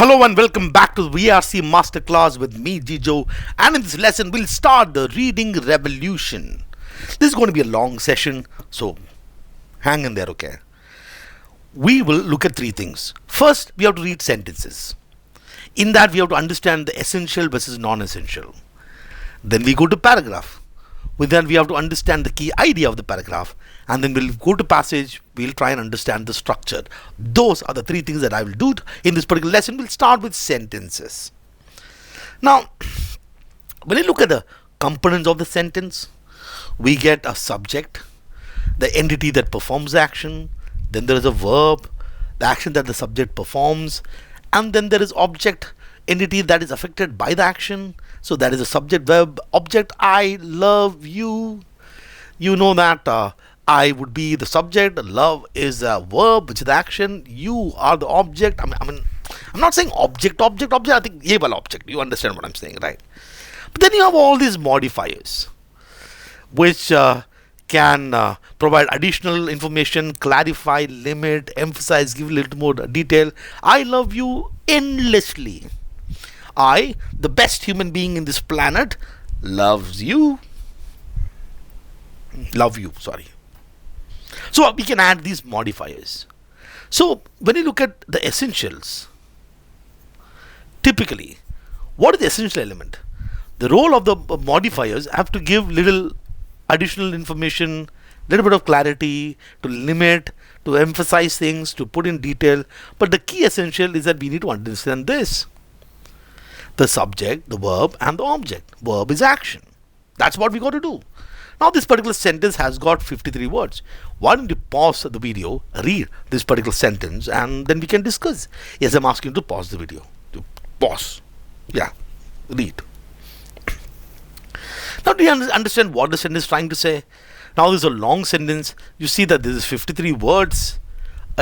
Hello and welcome back to the VARC Masterclass with me, Gejo. And in this lesson, we'll start the reading revolution. This is going to be a long session, so hang in there, okay? We will look at three things. First, we have to read sentences. In that, we have to understand the essential versus non-essential. Then we go to paragraph. With that, we have to understand the key idea of the paragraph. And then we'll go to passage, we'll try and understand the structure. Those are the three things that I will do in this particular lesson. We'll start with sentences. Now, when you look at the components of the sentence, we get a subject, the entity that performs the action, then there is a verb, the action that the subject performs, and then there is object, entity that is affected by the action. So that is a subject, verb, object. I love you. You know that I would be the subject, love is a verb, which is the action, you are the object. I'm not saying object, I think ye wala object. You understand what I'm saying, right? But then you have all these modifiers, which can provide additional information, clarify, limit, emphasize, give a little more detail. I love you endlessly. I, the best human being in this planet, loves you. Love you, sorry. So we can add these modifiers. So when you look at the essentials, typically, what is the essential element? The role of the modifiers have to give little additional information, little bit of clarity, to limit, to emphasize things, to put in detail. But the key essential is that we need to understand this. The subject, the verb, and the object. Verb is action. That's what we got to do. Now this particular sentence has got 53 words. Why don't you pause the video, read this particular sentence, and then we can discuss. Yes, I'm asking you to pause the video. To pause. Yeah, read. Now do you understand what the sentence is trying to say? Now this is a long sentence. You see that this is 53 words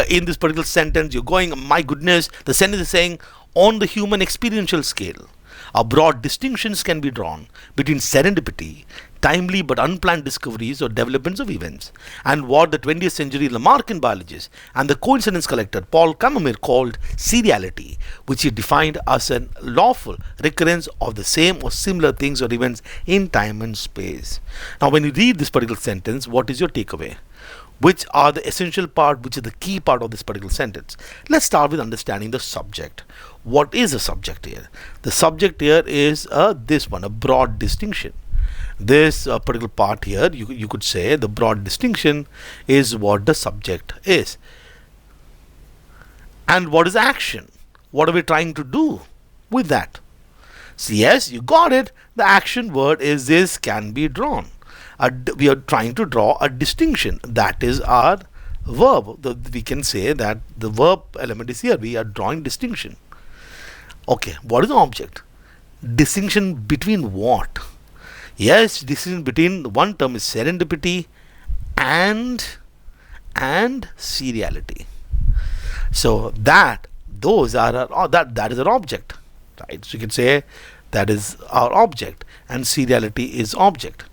in this particular sentence. You're going, my goodness, the sentence is saying, on the human experiential scale, a broad distinctions can be drawn between serendipity, timely but unplanned discoveries or developments of events, and what the 20th century Lamarckian biologist and the coincidence collector Paul Kammermeer called seriality, which he defined as a lawful recurrence of the same or similar things or events in time and space. Now when you read this particular sentence, what is your takeaway? Which are the essential part, which is the key part of this particular sentence? Let's start with understanding the subject. What is the subject here? The subject here is this one, a broad distinction. This particular part here, you could say the broad distinction is what the subject is. And what is action? What are we trying to do with that? So yes, you got it. The action word is this can be drawn. We are trying to draw a distinction. That is our verb. We can say that the verb element is here. We are drawing distinction. Okay, what is the object? Distinction between what? Yes, distinction between one term is serendipity and seriality. So that is our object, right? So you can say that is our object and seriality is object.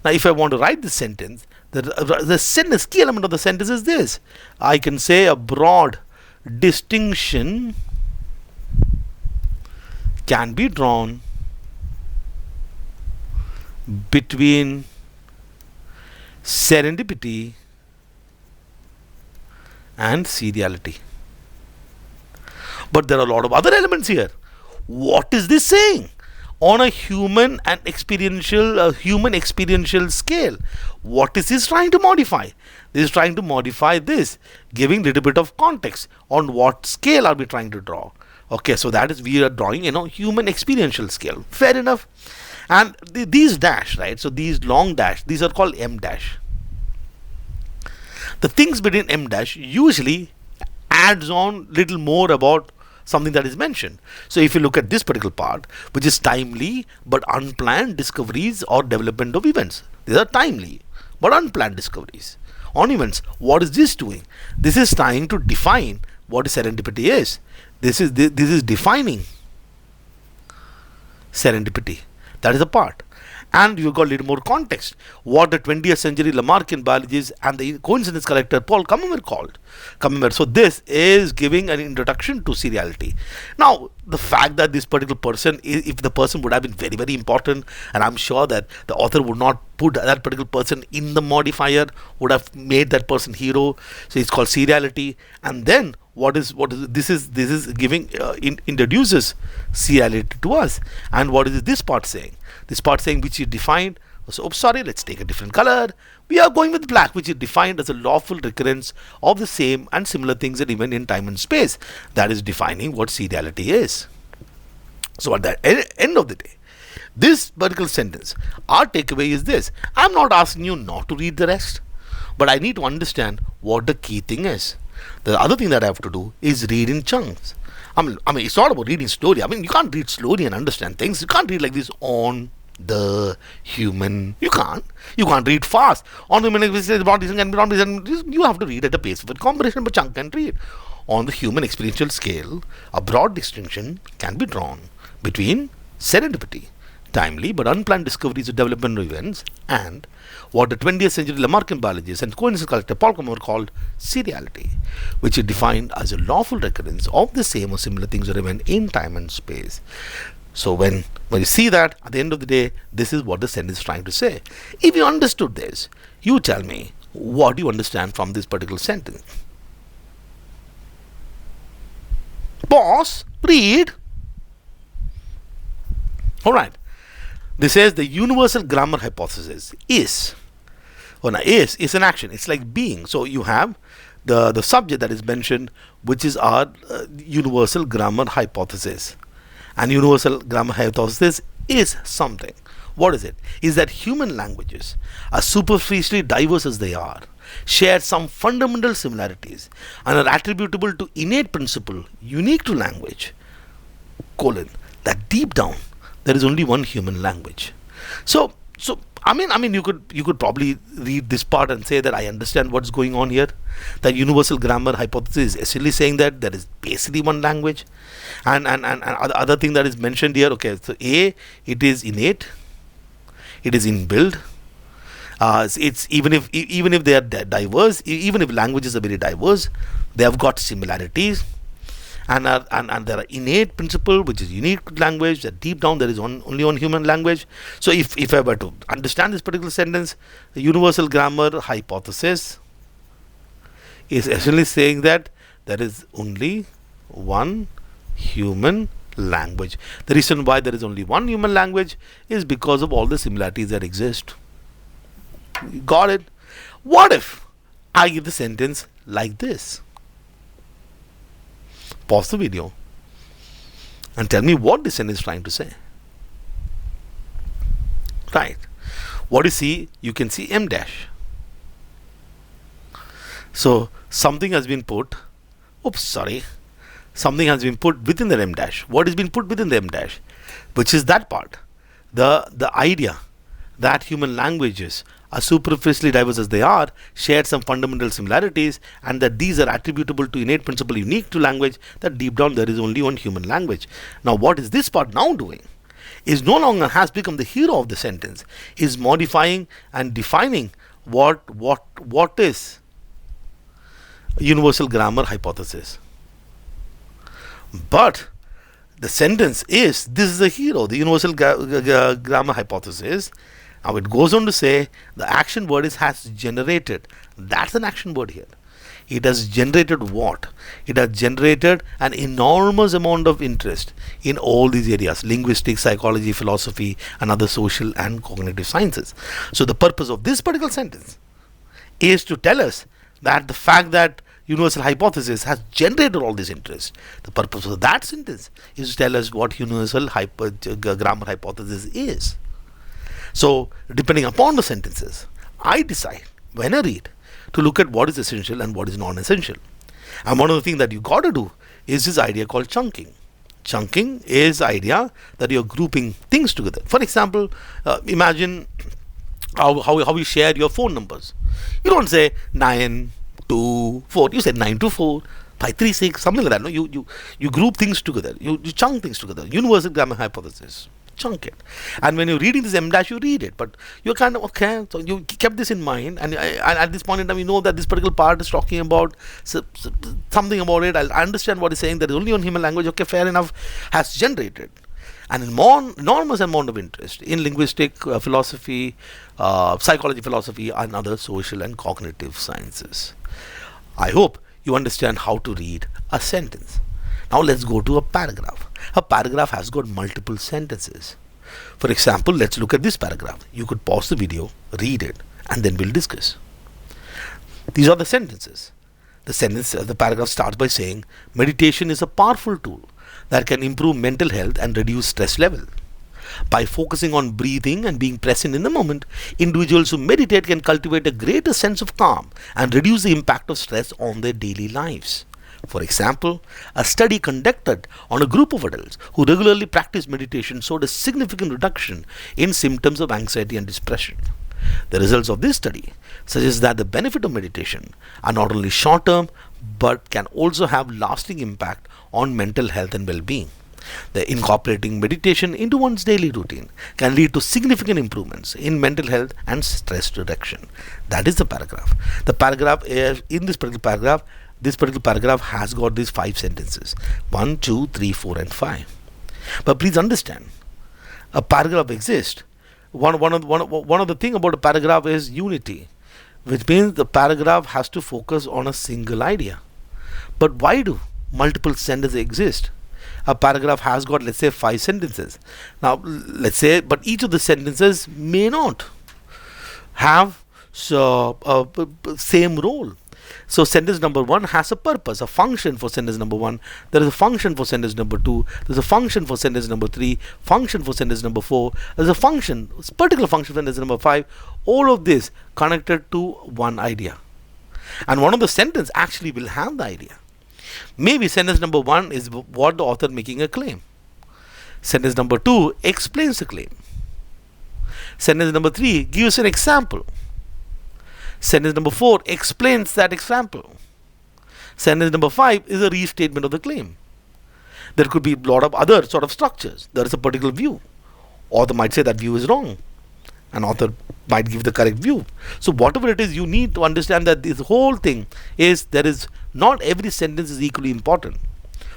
Now if I want to write this sentence, the sentence, key element of the sentence is this. I can say a broad distinction can be drawn between serendipity and seriality. But there are a lot of other elements here. What is this saying? On a human experiential scale, what is this trying to modify? This is trying to modify this, giving little bit of context on what scale are we trying to draw. Okay, so that is, we are drawing, human experiential scale. Fair enough. And these dash, right? So these long dash, these are called M dash. The things between M dash usually adds on little more about something that is mentioned. So if you look at this particular part, which is timely but unplanned discoveries or development of events. These are timely but unplanned discoveries on events. What is this doing? This is trying to define what serendipity is. This is defining serendipity. That is a part. And you've got a little more context. What the 20th century Lamarckian biologist and the coincidence collector Paul Kammerer called. So this is giving an introduction to seriality. Now, the fact that this particular person, if the person would have been very, very important, and I'm sure that the author would not put that particular person in the modifier, would have made that person hero. So it's called seriality. And then what is this is giving introduces seriality to us. And what is this part saying? This part saying which is defined. So, sorry, let's take a different color. We are going with black, which is defined as a lawful recurrence of the same and similar things that even in time and space. That is defining what seriality is. So at the end of the day, this particular sentence, our takeaway is this. I'm not asking you not to read the rest, but I need to understand what the key thing is. The other thing that I have to do is read in chunks. I mean, it's not about reading slowly. I mean, you can't read slowly and understand things. You can't read like this on the human. You can't read fast. On the human, you have to read at the pace of a comprehension of chunk and read. On the human experiential scale, a broad distinction can be drawn between serendipity, timely but unplanned discoveries of developmental events, and what the 20th century Lamarckian biologist and coincidence collector Paul Kammerer called seriality, which is defined as a lawful recurrence of the same or similar things or event in time and space. So when you see that, at the end of the day, this is what the sentence is trying to say. If you understood this, you tell me what do you understand from this particular sentence. Pause, read. Alright. This says the universal grammar hypothesis is an action. It's like being. So you have the subject that is mentioned, which is our universal grammar hypothesis. And universal grammar hypothesis is something. What is it? Is that human languages, as superficially diverse as they are, share some fundamental similarities and are attributable to innate principle unique to language, that deep down there is only one human language. So I mean you could probably read this part and say that I understand what's going on here. The universal grammar hypothesis is essentially saying that there is basically one language, and other thing that is mentioned here. Okay, so A, it is innate, it is inbuilt. It's even if they are diverse, even if languages are very diverse, they have got similarities, and there are innate principle which is unique to language, that deep down there is only one human language. So if I were to understand this particular sentence, the universal grammar hypothesis is essentially saying that there is only one human language. The reason why there is only one human language is because of all the similarities that exist. Got it? What if I give the sentence like this? Pause the video and tell me what this sentence is trying to say. Right. What you see, you can see M dash. So something has been put, something has been put within the M dash. What has been put within the M dash? Which is that part. The idea that human languages, as superficially diverse as they are, share some fundamental similarities, and that these are attributable to innate principle unique to language, that deep down there is only one human language. Now what is this part now doing? Is no longer has become the hero of the sentence, is modifying and defining what is universal grammar hypothesis. But the sentence is, this is the hero, the universal grammar hypothesis. Now it goes on to say the action word is has generated. That's an action word here. It has generated what? It has generated an enormous amount of interest in all these areas: linguistics, psychology, philosophy, and other social and cognitive sciences. So the purpose of this particular sentence is to tell us that the fact that universal hypothesis has generated all this interest. The purpose of that sentence is to tell us what universal grammar hypothesis is. So depending upon the sentences, I decide when I read to look at what is essential and what is non-essential. And one of the things that you got to do is this idea called chunking. Chunking is the idea that you're grouping things together. For example, imagine how you share your phone numbers. You don't say 9, 2, 4. You say 9, 2, 4, 5, 3, 6, something like that. No, you group things together. You chunk things together. Universal grammar hypothesis. chunk it. And when you're reading this M dash, you read it, but you're kind of okay. So you kept this in mind, and at this point in time, you know that this particular part is talking about something about it. I understand what it's saying. That is only on human language. Okay, fair enough. Has generated an enormous amount of interest in linguistic philosophy, psychology philosophy, and other social and cognitive sciences. I hope you understand how to read a sentence. Now let's go to a paragraph. A paragraph has got multiple sentences. For example, let's look at this paragraph. You could pause the video, read it, and then we'll discuss. These are the sentences. The paragraph starts by saying, meditation is a powerful tool that can improve mental health and reduce stress level. By focusing on breathing and being present in the moment, individuals who meditate can cultivate a greater sense of calm and reduce the impact of stress on their daily lives. For example, a study conducted on a group of adults who regularly practice meditation showed a significant reduction in symptoms of anxiety and depression. The results of this study suggest that the benefit of meditation are not only short-term but can also have lasting impact on mental health and well-being. The incorporating meditation into one's daily routine can lead to significant improvements in mental health and stress reduction. That is the paragraph. The paragraph is, in this particular paragraph has got these 5 sentences. 1, 2, 3, 4 and 5. But please understand, a paragraph exists. One of the thing about a paragraph is unity, which means the paragraph has to focus on a single idea. But why do multiple sentences exist? A paragraph has got, let's say, 5 sentences. Now, let's say, but each of the sentences may not have same role. So sentence number 1 has a purpose, a function for sentence number 1. There is a function for sentence number 2. There is a function for sentence number 3. Function for sentence number 4. There is a function, particular function for sentence number 5. All of this connected to one idea. And one of the sentence actually will have the idea. Maybe sentence number 1 is what the author making a claim. Sentence number 2 explains the claim. Sentence number 3 gives an example. Sentence number 4 explains that example. Sentence number 5 is a restatement of the claim. There could be a lot of other sort of structures. There is a particular view. Author might say that view is wrong. An author might give the correct view. So whatever it is, you need to understand that this whole thing is, there is not every sentence is equally important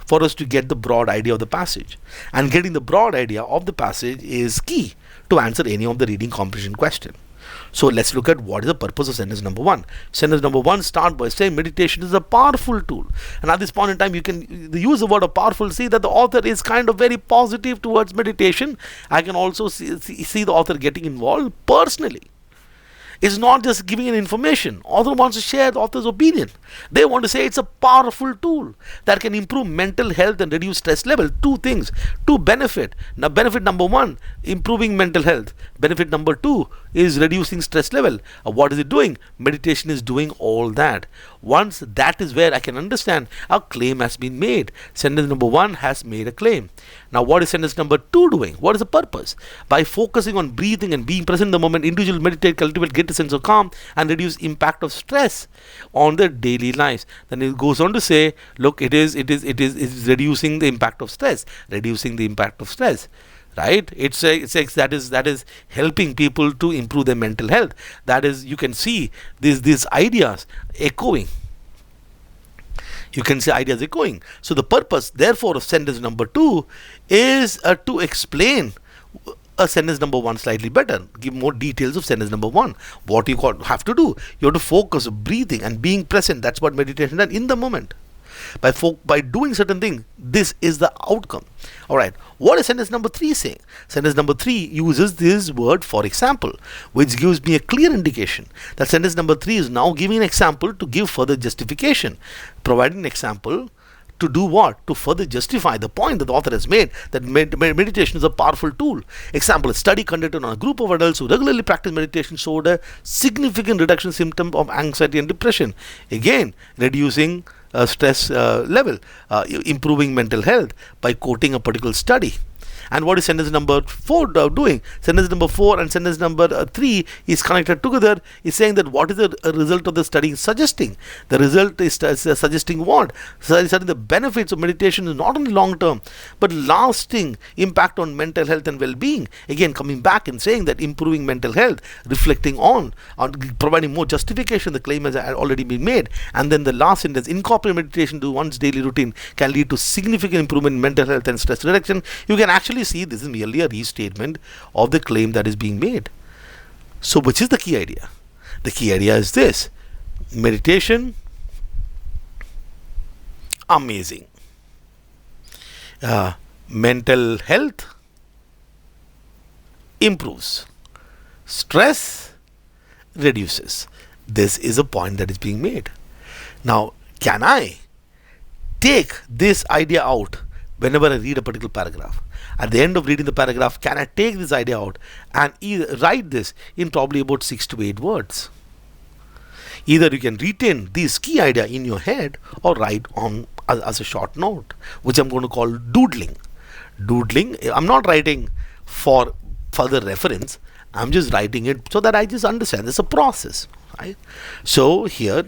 for us to get the broad idea of the passage. And getting the broad idea of the passage is key to answer any of the reading comprehension question. So let's look at what is the purpose of sentence number 1. Sentence number 1 start by saying meditation is a powerful tool. And at this point in time, you can use the word of powerful, see that the author is kind of very positive towards meditation. I can also see the author getting involved personally. It's not just giving an information. Author wants to share the author's opinion. They want to say it's a powerful tool that can improve mental health and reduce stress level. 2 things, 2 benefit. Now benefit number 1, improving mental health. Benefit number 2 is reducing stress level. What is it doing? Meditation is doing all that. Once that is where I can understand a claim has been made. Sentence number 1 has made a claim. Now what is sentence number 2 doing? What is the purpose? By focusing on breathing and being present in the moment, individuals meditate, cultivate, get a sense of calm and reduce impact of stress on their daily lives. Then it goes on to say, look, it is reducing the impact of stress, reducing the impact of stress. Right? It's that is helping people to improve their mental health. That is, you can see these ideas echoing. You can see ideas echoing. So the purpose, therefore, of sentence number 2 is to explain a sentence number 1 slightly better. Give more details of sentence number 1. What you have to do, you have to focus on breathing and being present. That's what meditation is, in the moment. By doing certain things, this is the outcome. Alright, what is sentence number 3 saying? Sentence number 3 uses this word for example, which gives me a clear indication that sentence number 3 is now giving an example to give further justification. Providing an example to do what? To further justify the point that the author has made, that meditation is a powerful tool. Example, a study conducted on a group of adults who regularly practice meditation showed a significant reduction in symptoms of anxiety and depression. Again, reducing stress level, improving mental health by quoting a particular study. And what is sentence number 4 doing? Sentence number 4 and sentence number 3 is connected together, is saying that what is the result of the study suggesting? The result is suggesting what? Suggesting the benefits of meditation is not only long term but lasting impact on mental health and well-being. Again, coming back and saying that improving mental health, reflecting on providing more justification, the claim has already been made. And then the last sentence, incorporate meditation to one's daily routine can lead to significant improvement in mental health and stress reduction. You can actually see this is merely a restatement of the claim that is being made. So which is the key idea? The key idea is this: meditation, amazing. Mental health improves. Stress reduces. This is a point that is being made. Now, can I take this idea out whenever I read a particular paragraph? At the end of reading the paragraph, can I take this idea out and write this in probably about 6 to 8 words? Either you can retain this key idea in your head or write on as a short note, which I'm going to call doodling. Doodling, I'm not writing for further reference, I'm just writing it so that I just understand it's a process, right? So here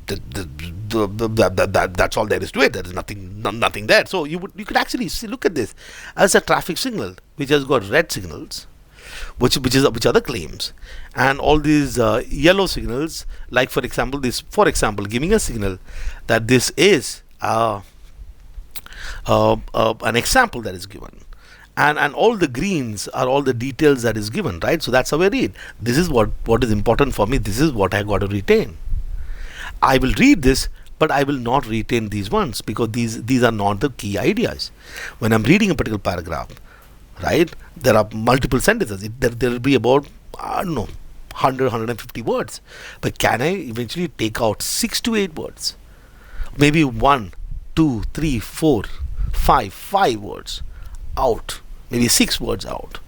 that's all there is to it. There is nothing there. So you could actually look at this as a traffic signal which has got red signals, which are the claims, and all these yellow signals, like for example giving a signal that this is an example that is given, and all the greens are all the details that is given, right? So that's how I read. This is what is important for me. This is what I got to retain. I will read this, but I will not retain these ones because these are not the key ideas. When I'm reading a particular paragraph, right, there are multiple sentences. There will be about, I don't know, 150 words. But can I eventually take out 6 to 8 words? Maybe 1, 2, 3, 4, 5 words out. Maybe 6 words out.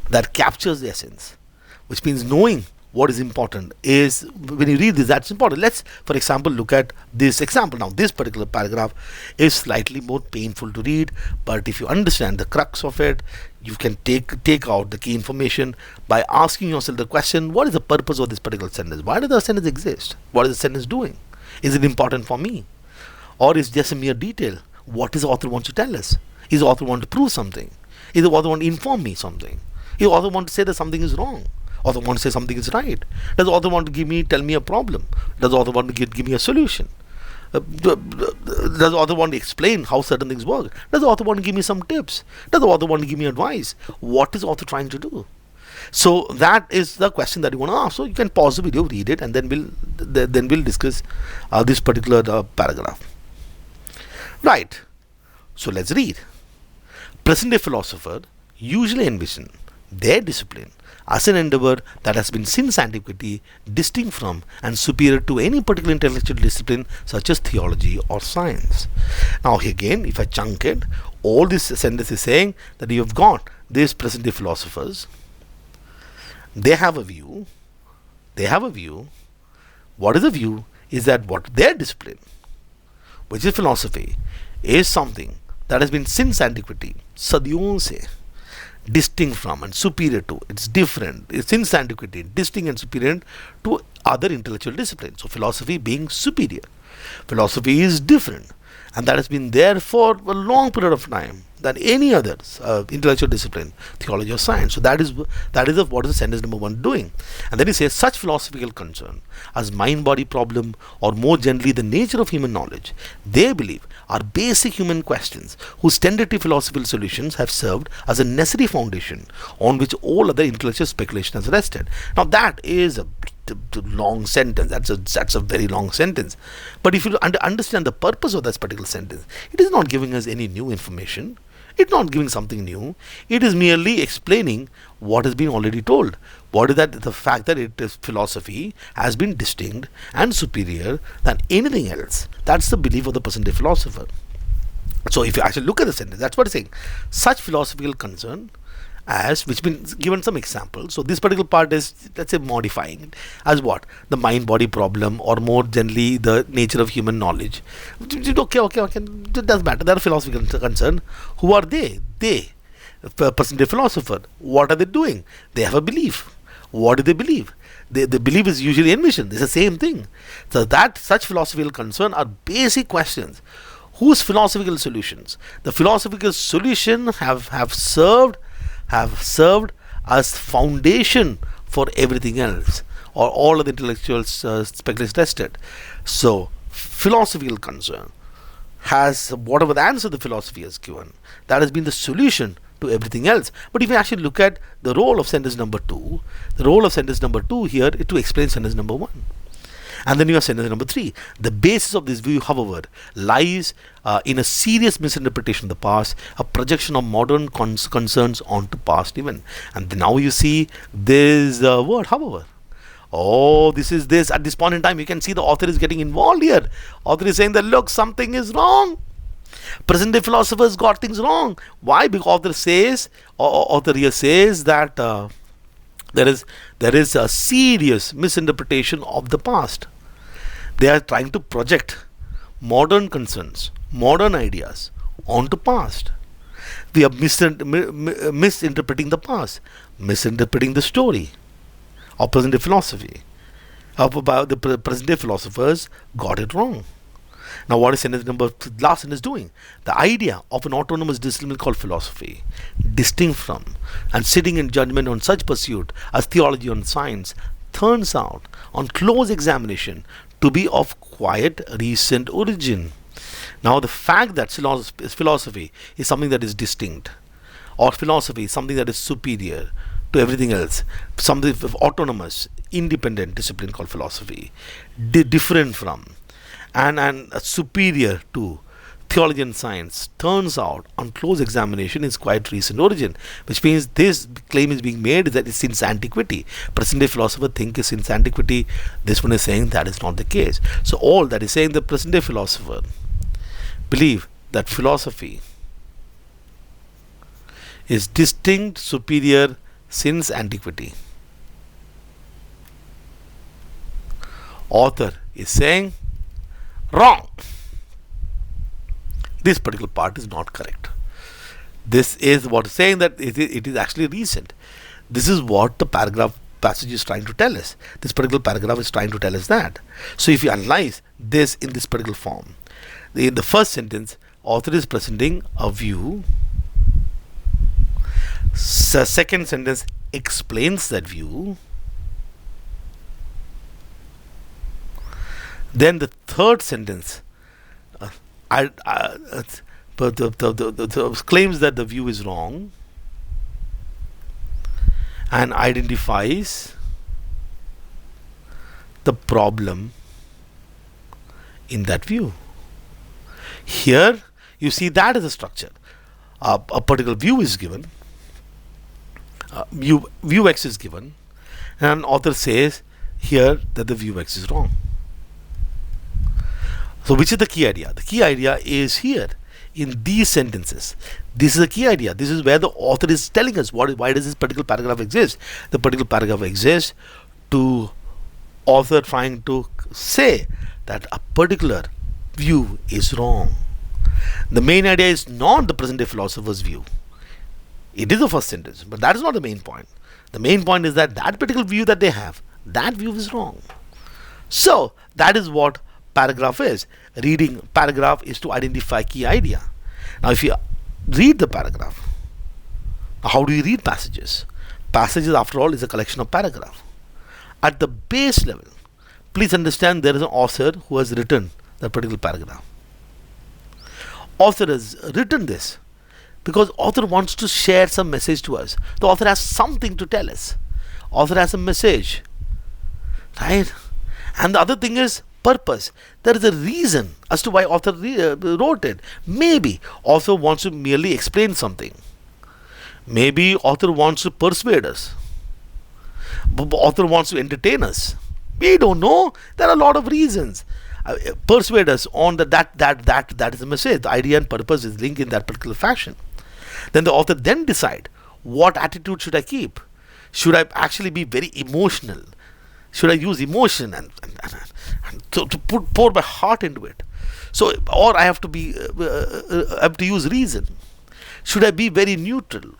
That captures the essence. Which means knowing what is important is, when you read this, that's important. Let's, for example, look at this example. Now, this particular paragraph is slightly more painful to read, but if you understand the crux of it, you can take out the key information by asking yourself the question: what is the purpose of this particular sentence? Why does the sentence exist? What is the sentence doing? Is it important for me? Or is it just a mere detail? What does the author want to tell us? Is the author want to prove something? Is the author want to inform me something? Is the author want to say that something is wrong? Author want to say something is right? Does the author want to tell me a problem? Does the author want to give me a solution? Does the author want to explain how certain things work? Does the author want to give me some tips? Does the author want to give me advice? What is the author trying to do? So that is the question that you want to ask. So you can pause the video, read it, and then we'll discuss this particular paragraph. Right. So let's read. Present-day philosopher usually envision their discipline as an endeavor that has been since antiquity distinct from and superior to any particular intellectual discipline such as theology or science. Now again, if I chunk it, all this sentence is saying that you have got these present-day philosophers. They have a view. What is the view? Is that what their discipline, which is philosophy, is something that has been since antiquity, sadiyon se, distinct from and superior to. It's different. It's since antiquity, distinct and superior to other intellectual disciplines. So philosophy being superior. Philosophy is different, and that has been there for a long period of time than any other intellectual discipline, theology or science. So that is what is the sentence number 1 doing. And then he says, such philosophical concern as mind-body problem, or more generally the nature of human knowledge, they believe are basic human questions whose tentative philosophical solutions have served as a necessary foundation on which all other intellectual speculation has rested. Now that is a long sentence. That's a very long sentence. But if you understand the purpose of this particular sentence, it is not giving us any new information. It's not giving something new. It is merely explaining what has been already told. What is that? The fact that it is philosophy has been distinct and superior than anything else. That's the belief of the present-day philosopher. So if you actually look at the sentence, that's what it's saying. Such philosophical concern as, which been given some examples. So this particular part is, let's say, modifying it as what? The mind-body problem, or more generally the nature of human knowledge. Okay, it doesn't matter. They are philosophical concern. Who are they? They, present day philosopher, what are they doing? They have a belief. What do they believe? The belief is usually envisioned. It's the same thing. So that such philosophical concern are basic questions. Whose philosophical solutions? The philosophical solution have served as foundation for everything else, or all of the intellectual speculations tested. So philosophical concern has, whatever the answer the philosophy has given, that has been the solution to everything else. But if you actually look at the role of sentence number 2, the role of sentence number 2 here is to explain sentence number 1. And then you have sentence number 3. The basis of this view, however, lies in a serious misinterpretation of the past, a projection of modern concerns onto past event. And now you see this word, however. Oh, this is this. At this point in time, you can see the author is getting involved here. Author is saying that, look, something is wrong. Present day philosophers got things wrong. Why? Because author here says that there is a serious misinterpretation of the past. They are trying to project modern concerns, modern ideas onto past. We are misinterpreting the past, misinterpreting the story of present day philosophy. About the present day philosophers got it wrong. Now, what is last sentence doing? The idea of an autonomous discipline called philosophy, distinct from and sitting in judgment on such pursuit as theology and science, turns out, on close examination, to be of quite recent origin. Now, the fact that philosophy is something that is distinct, or philosophy is something that is superior to everything else, something autonomous, independent discipline called philosophy, different from and superior to theology and science, turns out on close examination is quite recent origin, which means this claim is being made that it's since antiquity. Present day philosopher think is since antiquity. This one is saying that is not the case. So all that is saying, the present day philosopher believe that philosophy is distinct, superior since antiquity. Author is saying wrong. This particular part is not correct. This is what is saying that it is actually recent. This is what the passage is trying to tell us. This particular paragraph is trying to tell us that. So if you analyze this in this particular form, in the first sentence, author is presenting a view. Second sentence explains that view. Then the third sentence claims that the view is wrong and identifies the problem in that view. Here you see that as a structure. A particular view is given, view X is given, and author says here that the view X is wrong. So which is the key idea? The key idea is here in these sentences. This is the key idea. This is where the author is telling us why does this particular paragraph exist. The particular paragraph exists to author trying to say that a particular view is wrong. The main idea is not the present day philosopher's view. It is the first sentence, but that is not the main point. The main point is that particular view that they have, that view is wrong. So that is what paragraph is. Reading paragraph is to identify key idea. Now if you read the paragraph, how do you read passages? Passages, after all, is a collection of paragraphs. At the base level, please understand there is an author who has written that particular paragraph. Author has written this because author wants to share some message to us. The author has something to tell us. Author has a message, right? And the other thing is purpose. There is a reason as to why author wrote it. Maybe author wants to merely explain something. Maybe author wants to persuade us. Author wants to entertain us. We don't know. There are a lot of reasons. Persuade us on that is the message. The idea and purpose is linked in that particular fashion. Then the author then decide, what attitude should I keep? Should I actually be very emotional? Should I use emotion and to pour my heart into it? So, or I have to use reason. Should I be very neutral?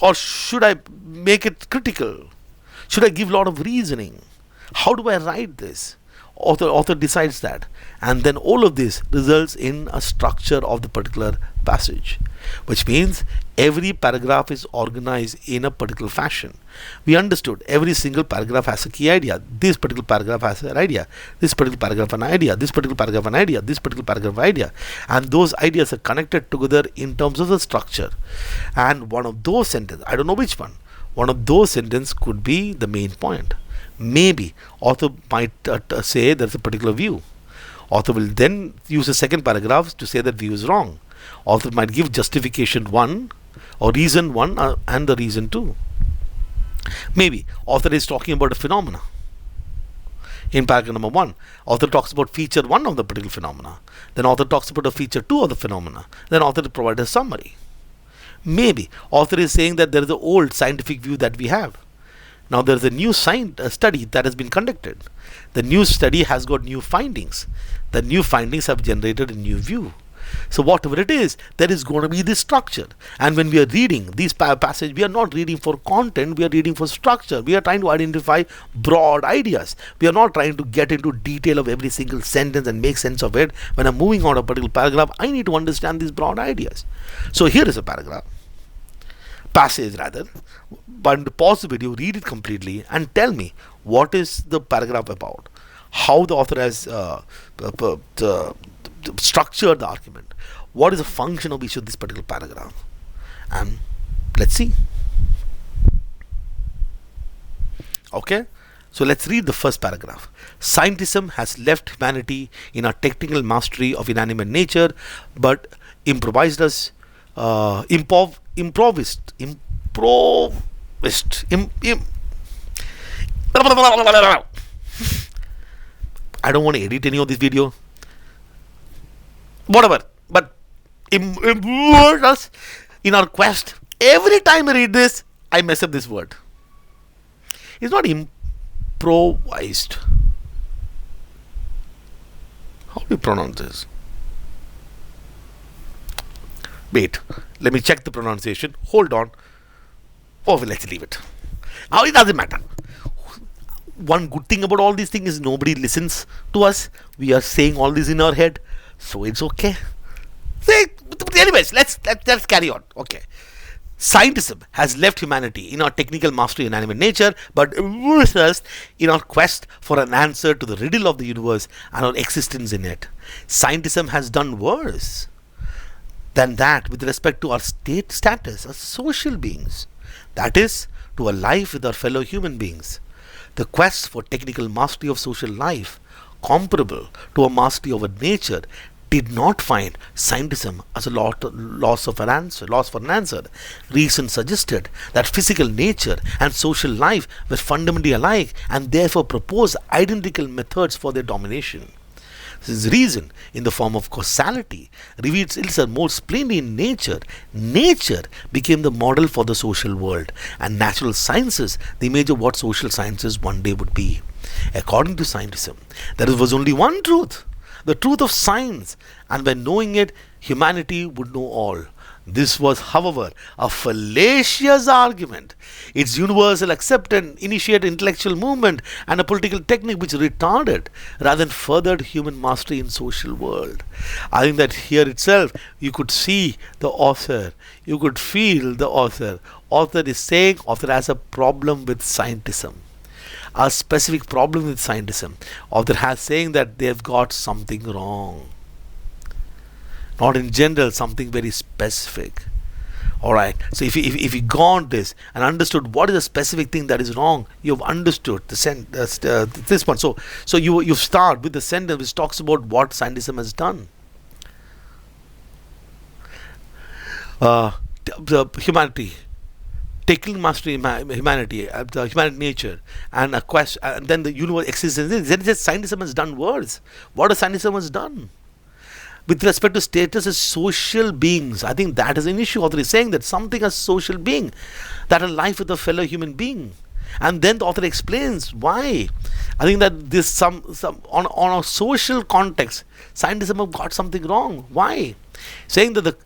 Or should I make it critical? Should I give a lot of reasoning? How do I write this? Author decides that, and then all of this results in a structure of the particular passage, which means every paragraph is organized in a particular fashion. We understood every single paragraph has a key idea. This particular paragraph has an idea, this particular paragraph an idea, this particular paragraph an idea, this particular paragraph idea, and those ideas are connected together in terms of the structure. And one of those sentences, I don't know which one of those sentences could be the main point. Maybe author might say there's a particular view. Author will then use the second paragraph to say that view is wrong. Author might give justification 1 or reason 1 and the reason 2. Maybe author is talking about a phenomena. In paragraph number 1, author talks about feature 1 of the particular phenomena. Then author talks about a feature 2 of the phenomena. Then author will provide a summary. Maybe author is saying that there is an old scientific view that we have. Now there is a new study that has been conducted. The new study has got new findings. The new findings have generated a new view. So whatever it is, there is going to be this structure. And when we are reading these passages, we are not reading for content, we are reading for structure. We are trying to identify broad ideas. We are not trying to get into detail of every single sentence and make sense of it. When I'm moving on a particular paragraph, I need to understand these broad ideas. So here is a passage rather, but pause the video, read it completely and tell me what is the paragraph about, how the author has structured the argument, what is the function of each of this particular paragraph, and let's see. Okay, so let's read the first paragraph. Scientism has left humanity in our technical mastery of inanimate nature, but improvised. I don't want to edit any of this video. Whatever. But immersed us in our quest. Every time I read this, I mess up this word. It's not improvised. How do you pronounce this? Wait, let me check the pronunciation. Hold on. Oh, well, let's leave it. Now it doesn't matter. One good thing about all these things is nobody listens to us. We are saying all this in our head, so it's okay. Anyways, let's carry on. Okay. Scientism has left humanity in our technical mastery in animate nature, but immersed us in our quest for an answer to the riddle of the universe and our existence in it. Scientism has done worse than that with respect to our status as social beings, that is, to a life with our fellow human beings. The quest for technical mastery of social life, comparable to a mastery over nature, did not find scientism as a loss for an answer. Reason suggested that physical nature and social life were fundamentally alike and therefore proposed identical methods for their domination. This reason, in the form of causality, reveals itself most plainly in nature. Nature became the model for the social world, and natural sciences the image of what social sciences one day would be. According to scientism, there was only one truth, the truth of science, and by knowing it, humanity would know all. This was, however, a fallacious argument. Its universal acceptance initiated intellectual movement and a political technique which retarded rather than furthered human mastery in social world. I think that here itself you could see the author, you could feel the author. Author is saying author has a problem with scientism, a specific problem with scientism. Author has saying that they've got something wrong. Not in general, something very specific. Alright, so if you gone this and understood what is the specific thing that is wrong, you've understood this one. So you start with the sentence which talks about what scientism has done. The humanity, taking mastery humanity, the human nature, and a quest, and then the universe existence. Then scientism has done worse. What has scientism has done? With respect to status as social beings, I think that is an issue. Author is saying that something as social being, that a life with a fellow human being, and then the author explains why. I think that this some on a social context, scientism have got something wrong. Why? Saying that the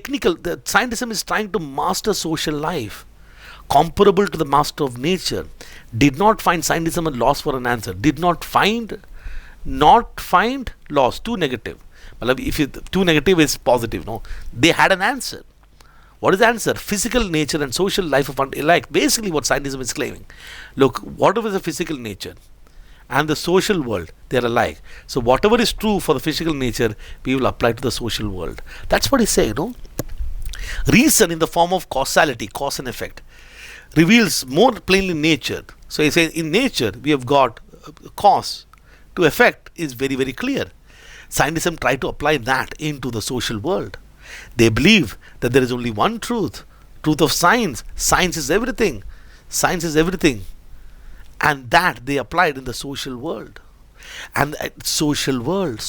The scientism is trying to master social life, comparable to the master of nature. Did not find scientism a loss for an answer. Did not find loss. Too negative. If you too negative is positive, no. They had an answer. What is the answer? Physical nature and social life are alike. Basically, what scientism is claiming. Look, whatever is the physical nature and the social world, they are alike. So whatever is true for the physical nature, we will apply to the social world. That's what he's saying, no? Reason in the form of causality, cause and effect, reveals more plainly nature. So he's saying in nature, we have got cause to effect is very, very clear. Scientism try to apply that into the social world. They believe that there is only one truth of science. Science is everything. Science is everything. And that they applied in the social world. And social world,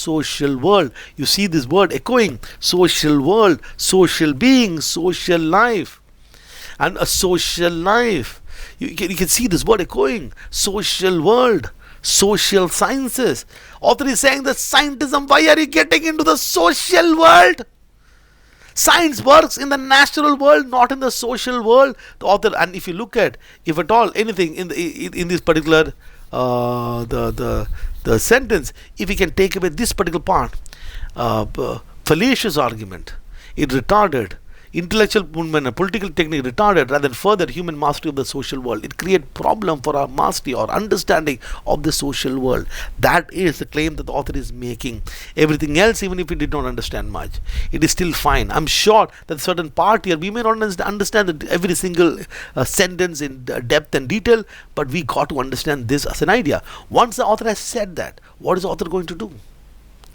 you see this word echoing. Social world, social being, social life. And a social life. You can see this word echoing. Social world, social sciences. Author is saying that scientism, why are you getting into the social world? Science works in the natural world, not in the social world. The author, and if you look at, if at all, anything in this particular the sentence, if we can take away this particular part, fallacious argument, it retarded intellectual movement and political technique retarded rather than further human mastery of the social world. It creates problem for our mastery or understanding of the social world. That is the claim that the author is making. Everything else, even if we did not understand much, it is still fine. I'm sure that certain part here, we may not understand every single sentence in depth and detail, but we got to understand this as an idea. Once the author has said that, what is the author going to do?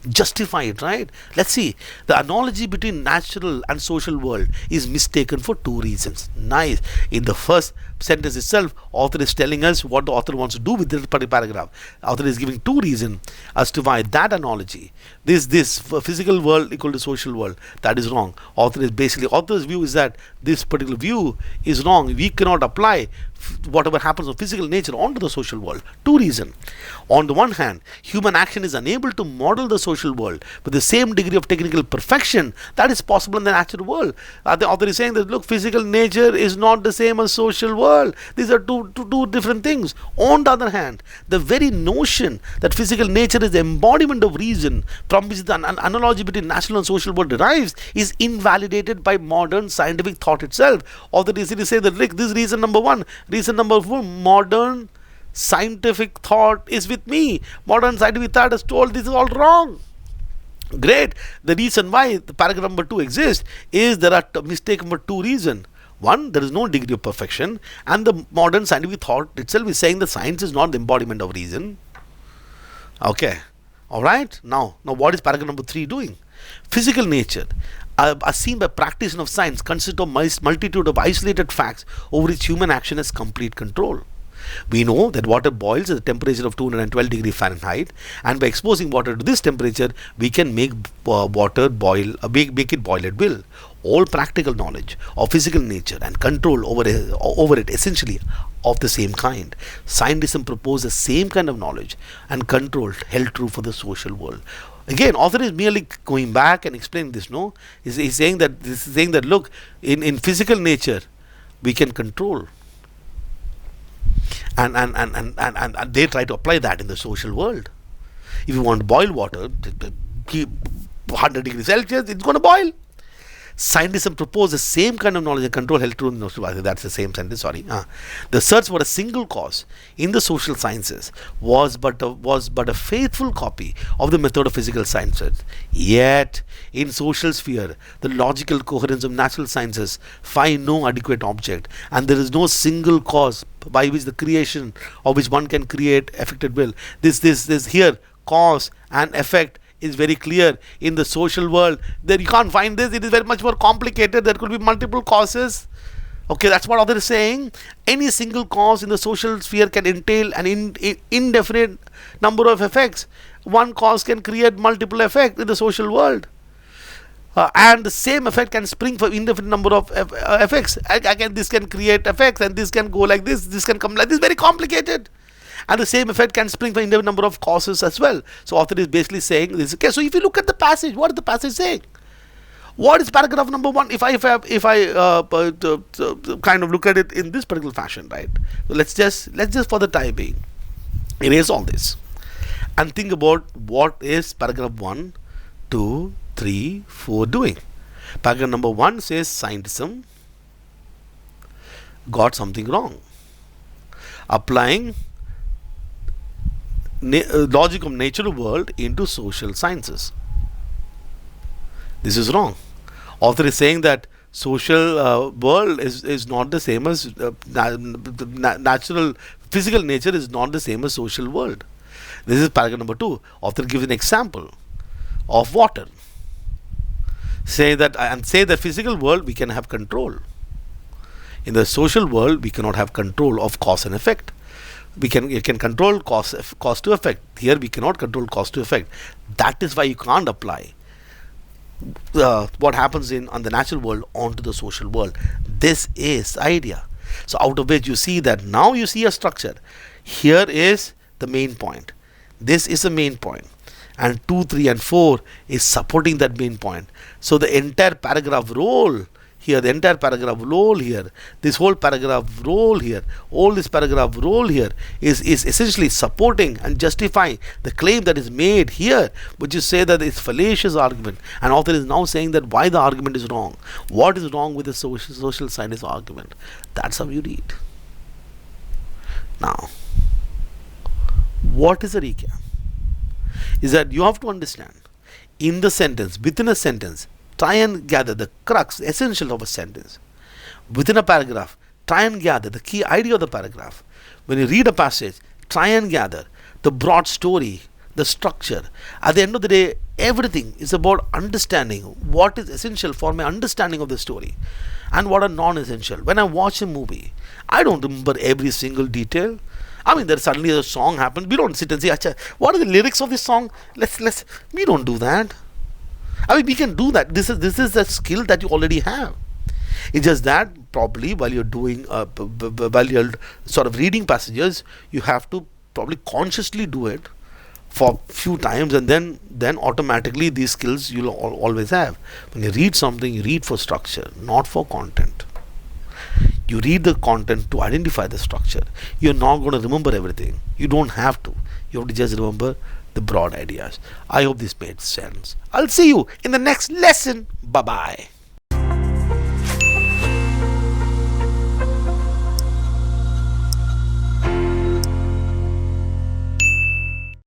Justify it, right? Let's see. The analogy between natural and social world is mistaken for two reasons. Nice. In the first sentence itself, author is telling us what the author wants to do with this particular paragraph. Author is giving two reasons as to why that analogy, this physical world equal to social world, that is wrong. Author's view is that this particular view is wrong. We cannot apply whatever happens of physical nature onto the social world. Two reasons. On the one hand, human action is unable to model the social world with the same degree of technical perfection that is possible in the natural world. The author is saying that, look, physical nature is not the same as social world. These are two different things. On the other hand, the very notion that physical nature is the embodiment of reason from which the analogy between natural and social world derives is invalidated by modern scientific thought itself. Author is saying that, look, this is reason number one. Reason number 4, modern scientific thought is with me. Modern scientific thought has told this is all wrong. Great. The reason why the paragraph number 2 exists is there are mistaken for two reasons. One, there is no degree of perfection, and the modern scientific thought itself is saying that science is not the embodiment of reason. Okay. Alright. Now what is paragraph number 3 doing? Physical nature, as seen by practitioner of science, consists of multitude of isolated facts over which human action has complete control. We know that water boils at a temperature of 212 degrees Fahrenheit, and by exposing water to this temperature, we can make water boil, make it boil at will. All practical knowledge of physical nature and control over it essentially of the same kind. Scientism proposes the same kind of knowledge and control held true for the social world. Again, author is merely going back and explaining this. No, he's saying that look, in physical nature we can control, and they try to apply that in the social world. If you want to boil water, keep 100 degrees Celsius, it's going to boil. Scientism proposes the same kind of knowledge and control held true in the social world. That's the same sentence. Sorry. The search for a single cause in the social sciences was but a faithful copy of the method of physical sciences. Yet, in social sphere, the logical coherence of natural sciences find no adequate object, and there is no single cause by which the creation of which one can create effective will. This here cause and effect is very clear in the social world. There you can't find this. It is very much more complicated. There could be multiple causes. Okay, that's what author is saying. Any single cause in the social sphere can entail an indefinite number of effects. One cause can create multiple effects in the social world. And the same effect can spring from indefinite number of effects. Again, this can create effects, and this can go like this. This can come like this. Very complicated. And the same effect can spring from indefinite number of causes as well. So author is basically saying this. Okay, so if you look at the passage, what is the passage saying? What is paragraph number 1? If I kind of look at it in this particular fashion, right? So let's just for the time being erase all this and think about what is paragraph 1, 2, 3, 4 doing. Paragraph number 1 says scientism got something wrong, applying logic of natural world into social sciences. This is wrong. Author is saying that social world is not the same as natural physical nature is not the same as social world. This is paragraph number 2. Author gives an example of water. Say that physical world we can have control. In the social world we cannot have control of cause and effect. You can control cause to effect. Here we cannot control cause to effect. That is why you can't apply what happens on the natural world onto the social world. This is the idea. So out of which you see that now you see a structure. Here is the main point. This is the main point. And 2, 3 and 4 is supporting that main point. So the entire paragraph roll here, the entire paragraph roll here, this whole paragraph roll here, all this paragraph roll here is essentially supporting and justifying the claim that is made here, which is say that it's fallacious argument. And author is now saying that why the argument is wrong. What is wrong with the social science argument? That's how you read. Now, what is a recap? Is that you have to understand in the sentence, within a sentence, try and gather the crux, essential of a sentence. Within a paragraph, try and gather the key idea of the paragraph. When you read a passage, try and gather the broad story, the structure. At the end of the day, everything is about understanding what is essential for my understanding of the story and what are non-essential. When I watch a movie, I don't remember every single detail. I mean, there's suddenly a song happens. We don't sit and say, Acha, what are the lyrics of this song? We don't do that. I mean, we can do that. This is a skill that you already have. It's just that probably while you're doing, while you're sort of reading passages, you have to probably consciously do it for few times, and then automatically these skills you'll always have. When you read something, you read for structure, not for content. You read the content to identify the structure. You're not going to remember everything. You don't have to. You have to just remember the broad ideas. I hope this made sense. I'll see you in the next lesson. Bye bye.